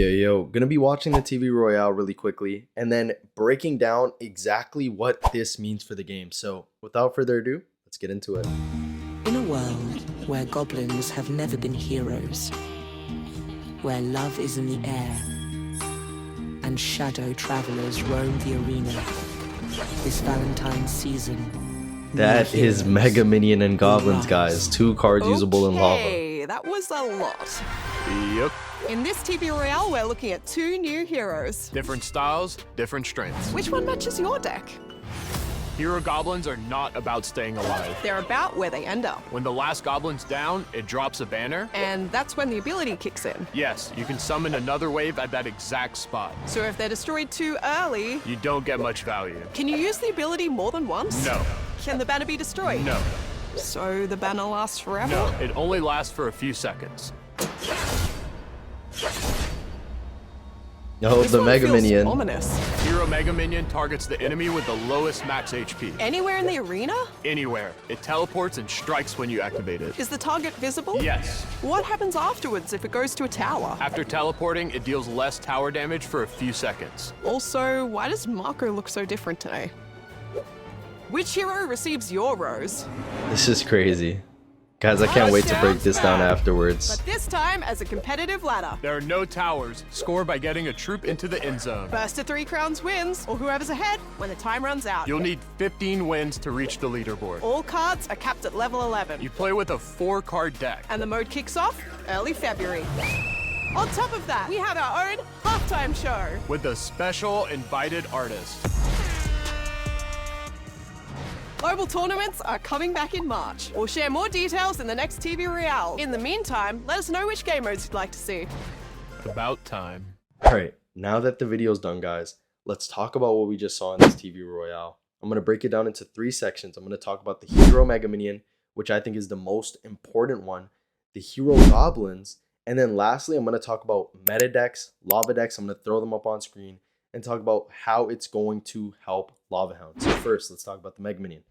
Yo, gonna be watching the TV Royale really quickly and then breaking down exactly what this means for the game. So without further ado, let's get into it. In a world where goblins have never been heroes, where love is in the air, and shadow travelers roam the arena, this Valentine's season, That is Mega Minion and Goblins, guys. 2 cards usable in Lava. Okay, that was a lot. Yep. In this TV Royale, we're looking at 2 new heroes. Different styles, different strengths. Which one matches your deck? Hero Goblins are not about staying alive. They're about where they end up. When the last Goblin's down, it drops a banner. And that's when the ability kicks in. Yes, you can summon another wave at that exact spot. So if they're destroyed too early, You don't get much value. can you use the ability more than once? No. Can the banner be destroyed? No. So the banner lasts forever? No. It only lasts for a few seconds. Oh, This the one Mega feels Minion. ominous. Hero Mega Minion targets the enemy with the lowest max HP. Anywhere in the arena? Anywhere. It teleports and strikes when you activate it. Is the target visible? Yes. What happens afterwards if it goes to a tower? After teleporting, it deals less tower damage for a few seconds. Also, why does Marco look so different today? Which hero receives your rose? This is crazy. Guys, I can't wait to break this down afterwards. But this time as a competitive ladder. There are no towers. Score by getting a troop into the end zone. First to 3 crowns wins, or whoever's ahead when the time runs out. You'll need 15 wins to reach the leaderboard. All cards are capped at level 11. You play with a 4-card deck. And the mode kicks off early February. On top of that, we have our own halftime show. With a special invited artist. Global tournaments are coming back in March. We'll share more details in the next TV Royale. In the meantime, let us know which game modes you'd like to see. About time. Alright, now that the video's done, guys, let's talk about what we just saw in this TV Royale. I'm going to break it down into 3 sections. I'm going to talk about the Hero Mega Minion, which I think is the most important one, the Hero Goblins, and then lastly, I'm going to talk about meta decks, lava decks. I'm going to throw them up on screen and talk about how it's going to help Lavahound. So first, let's talk about the Mega Minion.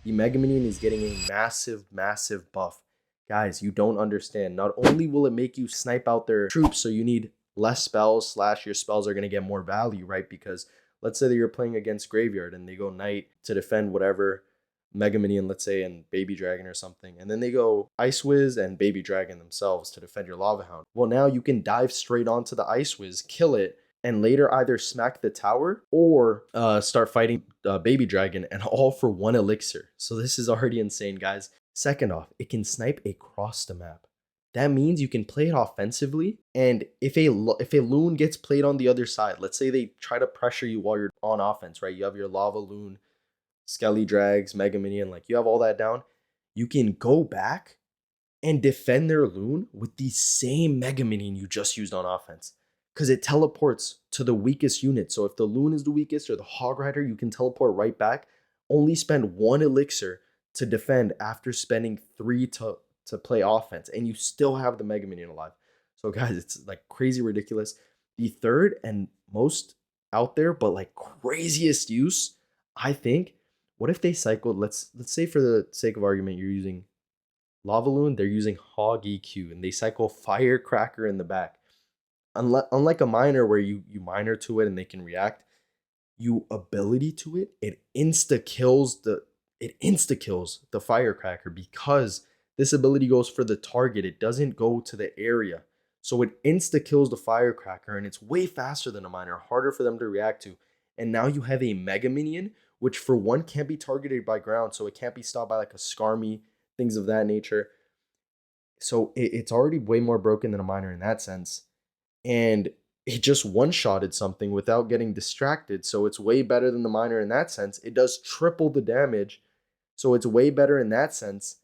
The Mega Minion is getting a massive buff. Guys, you don't understand. Not only will it make you snipe out their troops, so you need less spells / your spells are going to get more value, right? Because let's say that you're playing against Graveyard and they go Knight to defend whatever Mega Minion, let's say, and Baby Dragon or something. And then they go Ice Wiz and Baby Dragon themselves to defend your Lavahound. Well, now you can dive straight onto the Ice Wiz, kill it, and later either smack the tower or start fighting Baby Dragon, and all for 1 elixir. So this is already insane, guys. Second off, it can snipe across the map. That means you can play it offensively, and if a loon gets played on the other side, let's say they try to pressure you while you're on offense, right? You have your Lava Loon, Skelly Drags, Mega Minion, like you have all that down. You can go back and defend their loon with the same Mega Minion you just used on offense. Because it teleports to the weakest unit. So if the loon is the weakest or the hog rider, you can teleport right back. Only spend 1 elixir to defend after spending 3 to play offense. And you still have the Mega Minion alive. So guys, it's like crazy ridiculous. The third and most out there, but like craziest use, I think, what if they cycled, let's say for the sake of argument, you're using Lava Loon, they're using Hog EQ, and they cycle Firecracker in the back. Unlike a miner where you miner to it and they can react, you ability to it, it insta kills the Firecracker, because this ability goes for the target. It doesn't go to the area. So it insta kills the Firecracker, and it's way faster than a miner, harder for them to react to. And now you have a Mega Minion, which for one can't be targeted by ground, so it can't be stopped by like a Skarmy, things of that nature. So it's already way more broken than a miner in that sense. And it just one-shotted something without getting distracted. So it's way better than the miner in that sense. It does triple the damage. So it's way better in that sense.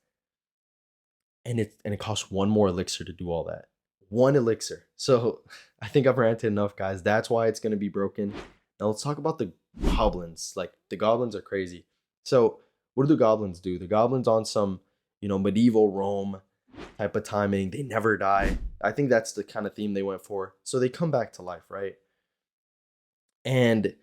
And it costs 1 more elixir to do all that. 1 elixir. So I think I've ranted enough, guys. That's why it's going to be broken. Now let's talk about the Goblins. Like, the Goblins are crazy. So what do the Goblins do? The Goblins on some, medieval Rome type of timing. They never die. I think that's the kind of theme they went for. So they come back to life, right? And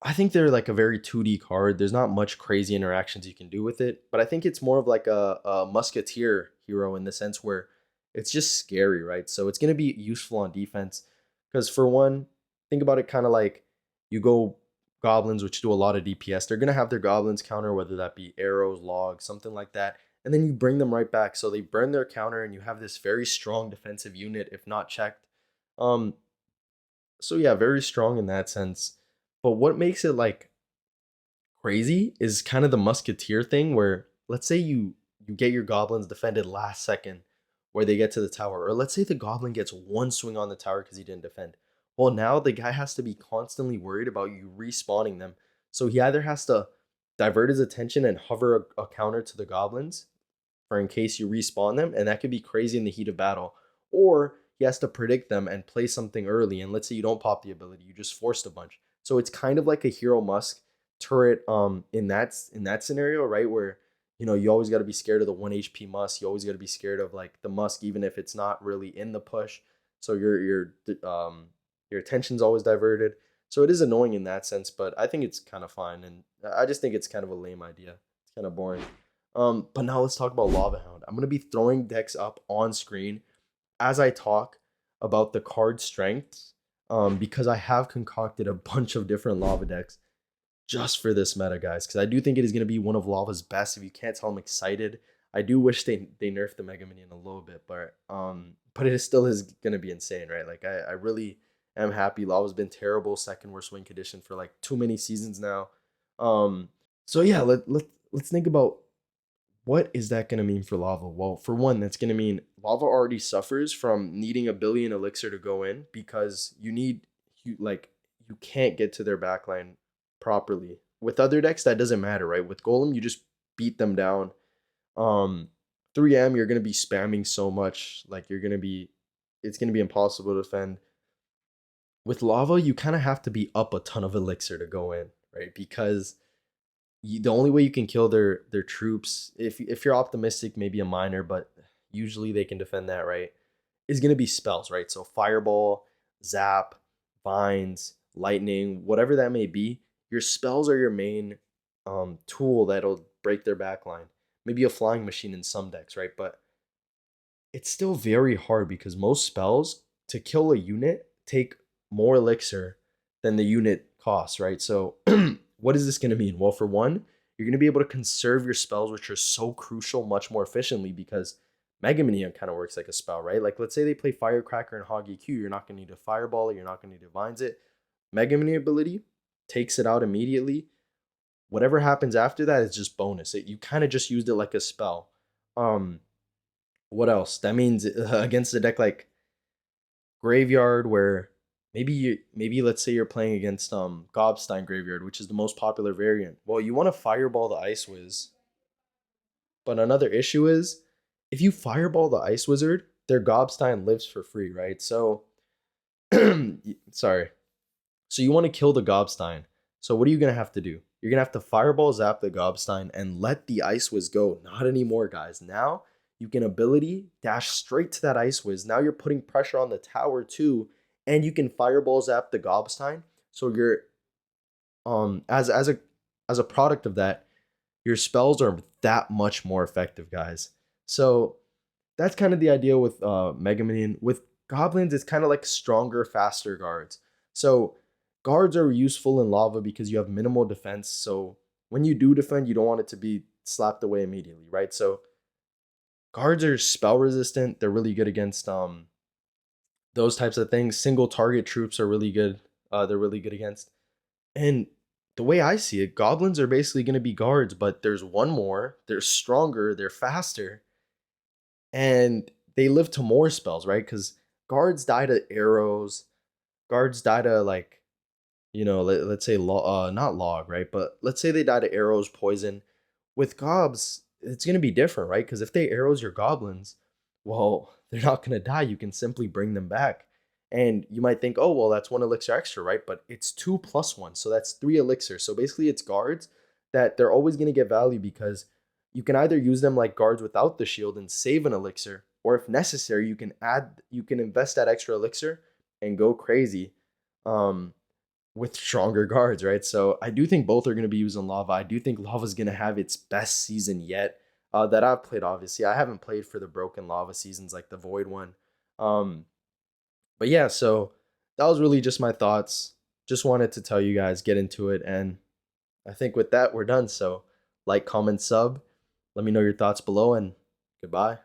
I think they're like a very 2D card. There's not much crazy interactions you can do with it, but I think it's more of like a musketeer hero in the sense where it's just scary, right? So it's going to be useful on defense. Because for one, think about it kind of like you go goblins, which do a lot of DPS. They're gonna have their goblins counter, whether that be arrows, logs, something like that, and then you bring them right back. So they burn their counter, and you have this very strong defensive unit if not checked. Um, so yeah, very strong in that sense. But what makes it like crazy is kind of the musketeer thing where let's say you get your goblins defended last second where they get to the tower, or let's say the goblin gets one swing on the tower because he didn't defend. Well, now the guy has to be constantly worried about you respawning them. So he either has to divert his attention and hover a counter to the goblins for in case you respawn them, and that could be crazy in the heat of battle. Or he has to predict them and play something early, and let's say you don't pop the ability, you just forced a bunch. So it's kind of like a Hero Musk turret in that scenario, right? Where you always got to be scared of the 1 HP Musk. You always got to be scared of like the Musk, even if it's not really in the push. So your attention's always diverted. So it is annoying in that sense, but I think it's kind of fine, and I just think it's kind of a lame idea. It's kind of boring. But now let's talk about Lavahound. I'm gonna be throwing decks up on screen as I talk about the card strengths, because I have concocted a bunch of different lava decks just for this meta, guys. Because I do think it is gonna be one of Lava's best. If you can't tell, I'm excited. I do wish they nerfed the Mega Minion a little bit, but it still is gonna be insane, right? Like I really am happy. Lava's been terrible, second worst win condition for like too many seasons now. So yeah, let's think about what is that going to mean for Lava? Well, for one, that's going to mean Lava already suffers from needing a billion elixir to go in because you can't get to their backline properly. With other decks, that doesn't matter, right? With Golem, you just beat them down. 3M, you're going to be spamming so much, like it's going to be impossible to defend. With Lava, you kind of have to be up a ton of elixir to go in, right? Because the only way you can kill their troops, if you're optimistic, maybe a minor, but usually they can defend that, right, is going to be spells, right? So fireball, zap, vines, lightning, whatever that may be, your spells are your main tool that'll break their backline. Maybe a flying machine in some decks, right? But it's still very hard because most spells to kill a unit take more elixir than the unit costs, right? So what is this going to mean? Well, for one, you're going to be able to conserve your spells, which are so crucial, much more efficiently because Mega Minion kind of works like a spell, right? Like, let's say they play Firecracker and Hog EQ. You're not going to need a Fireball. You're not going to need Divines it. Mega Minion ability takes it out immediately. Whatever happens after that is just bonus. You kind of just used it like a spell. What else? That means against a deck like Graveyard, where maybe let's say you're playing against Gobstein Graveyard, which is the most popular variant. Well, you want to fireball the Ice Wiz, but another issue is if you fireball the Ice Wizard, their Gobstein lives for free, right? So sorry. So you want to kill the Gobstein. So what are you gonna have to do? You're gonna have to fireball zap the Gobstein and let the Ice Wiz go. Not anymore, guys. Now you can ability dash straight to that Ice Wiz. Now you're putting pressure on the tower too, and you can fireball zap the Gobstein. So you're as a product of that, your spells are that much more effective, guys. So that's kind of the idea with Mega Minion. With Goblins, it's kind of like stronger, faster guards. So guards are useful in Lava because you have minimal defense. So when you do defend, you don't want it to be slapped away immediately, right? So guards are spell resistant. They're really good against those types of things. Single target troops are really good. They're really good against. And the way I see it, goblins are basically going to be guards, but there's one more. They're stronger. They're faster. And they live to more spells, right? Because guards die to arrows. Guards die to like, let's say not log, right? But let's say they die to arrows, poison. With gobs, it's going to be different, right? Because if they arrows your goblins, well, they're not going to die. You can simply bring them back. And you might think, oh, well, that's 1 elixir extra, right? But it's 2 plus 1. So that's 3 elixir. So basically it's guards that they're always going to get value because you can either use them like guards without the shield and save an elixir, or if necessary, you can invest that extra elixir and go crazy with stronger guards, right? So I do think both are going to be used in Lava. I do think Lava is going to have its best season yet that I've played, obviously. I haven't played for the broken Lava seasons like the Void one. But yeah, so that was really just my thoughts. Just wanted to tell you guys, get into it. And I think with that, we're done. So like, comment, sub. Let me know your thoughts below, and goodbye.